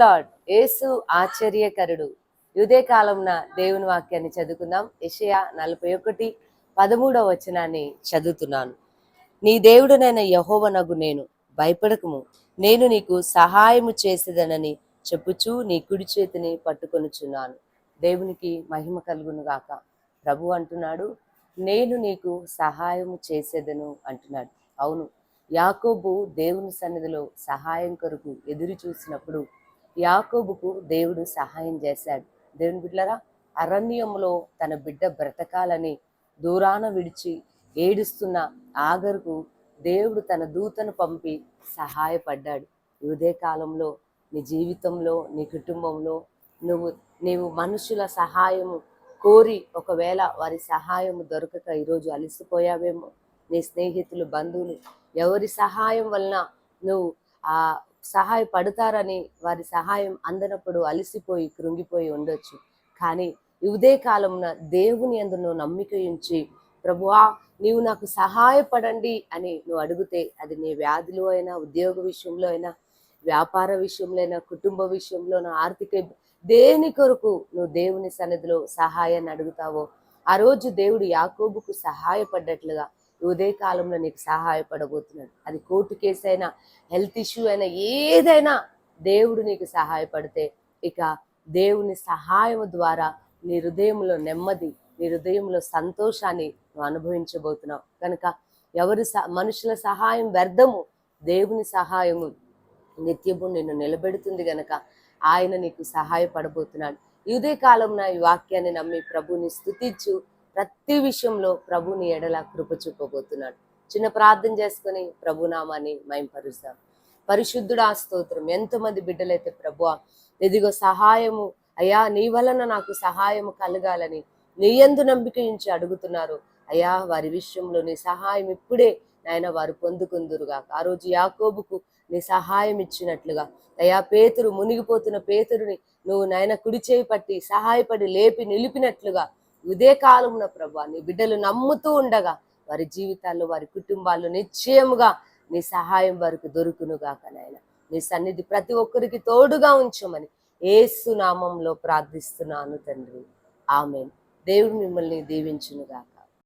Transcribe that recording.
Lord యేసు ఆశ్చర్యకరుడు. ఉదయ కాలంన దేవుని వాక్యాన్ని చదువుకుందాం. యెషయా 41:13 వచనాన్ని చదువుతున్నాను. నీ దేవుడనైన యెహోవానగు నేను, భయపడకుము, నేను నీకు సహాయము చేసేదనని చెప్పుచూ నీ కుడి చేతిని పట్టుకొనుచున్నాను. దేవునికి మహిమ కలుగును గాక. ప్రభు అంటున్నాడు, నేను నీకు సహాయము చేసేదను అంటున్నాడు. అవును, యాకోబు దేవుని సన్నిధిలో సహాయం కొరకు ఎదురు చూసినప్పుడు యాకోబుకు దేవుడు సహాయం చేశాడు. దేవుని బిడ్డలారా, అరణ్యంలో తన బిడ్డ బ్రతకాలని దూరాన విడిచి ఏడుస్తున్న ఆగరుకు దేవుడు తన దూతను పంపి సహాయపడ్డాడు. ఇదే కాలంలో నీ జీవితంలో, నీ కుటుంబంలో నీవు మనుషుల సహాయము కోరి ఒకవేళ వారి సహాయము దొరకక ఈరోజు అలసిపోయావేమో. నీ స్నేహితులు, బంధువులు ఎవరి సహాయం వలన నువ్వు సహాయపడతారని వారి సహాయం అందనప్పుడు అలసిపోయి కృంగిపోయి ఉండొచ్చు. కానీ ఇదే కాలంలో దేవుని యందు నువ్వు నమ్మిక ఉంచి, ప్రభువా నీవు నాకు సహాయపడండి అని నువ్వు అడిగితే, అది నీ వ్యాధులు అయినా, ఉద్యోగ విషయంలో అయినా, వ్యాపార విషయంలో అయినా, కుటుంబ విషయంలో, ఆర్థిక దేని కొరకు నువ్వు దేవుని సన్నిధిలో సహాయాన్ని అడుగుతావో, ఆ రోజు దేవుడు యాకోబుకు సహాయపడ్డట్లుగా ఉదయ కాలంలో నీకు సహాయపడబోతున్నాడు. అది కోర్టు కేసు అయినా, హెల్త్ ఇష్యూ అయినా, ఏదైనా దేవుడు నీకు సహాయపడితే ఇక దేవుని సహాయం ద్వారా నీ హృదయంలో నెమ్మది, నీ హృదయంలో సంతోషాన్ని నువ్వు అనుభవించబోతున్నావు. కనుక మనుషుల సహాయం వ్యర్థము, దేవుని సహాయము నిత్యము నిన్ను నిలబెడుతుంది. గనక ఆయన నీకు సహాయపడబోతున్నాడు. ఇదే కాలంలో ఈ వాక్యాన్ని నమ్మి ప్రభుని స్తుతించు. ప్రతి విషయంలో ప్రభుని ఎడల కృప చూపబోతున్నాడు. చిన్న ప్రార్థన చేసుకుని ప్రభునామాన్ని మహింపరుస్తాం. పరిశుద్ధుడా స్తోత్రం. ఎంతమంది బిడ్డలైతే ప్రభువా ఇదిగో సహాయము అయ్యా, నీ వలన నాకు సహాయము కలగాలని నీ యందు నమ్మిక ఉంచి అడుగుతున్నారు అయ్యా, వారి విషయంలో నీ సహాయం ఇప్పుడే నాయన వారు పొందుకుందురుగా. ఆ రోజు యాకోబుకు నీ సహాయం ఇచ్చినట్లుగా అయ్యా, పేతురు మునిగిపోతున్న పేతురుని నువ్వు నాయన కుడి చేయి పట్టి సహాయపడి లేపి నిలిపినట్లుగా ఇదే కాలంలో ప్రభా నీ బిడ్డలు నమ్ముతూ ఉండగా వారి జీవితాల్లో, వారి కుటుంబాల్లో నిశ్చయముగా నీ సహాయం వారికి దొరుకునుగాక. నాయన నీ సన్నిధి ప్రతి ఒక్కరికి తోడుగా ఉంచమని యేసు నామంలో ప్రార్థిస్తున్నాను తండ్రి. ఆమేన్. దేవుడు మిమ్మల్ని దీవించునుగాక.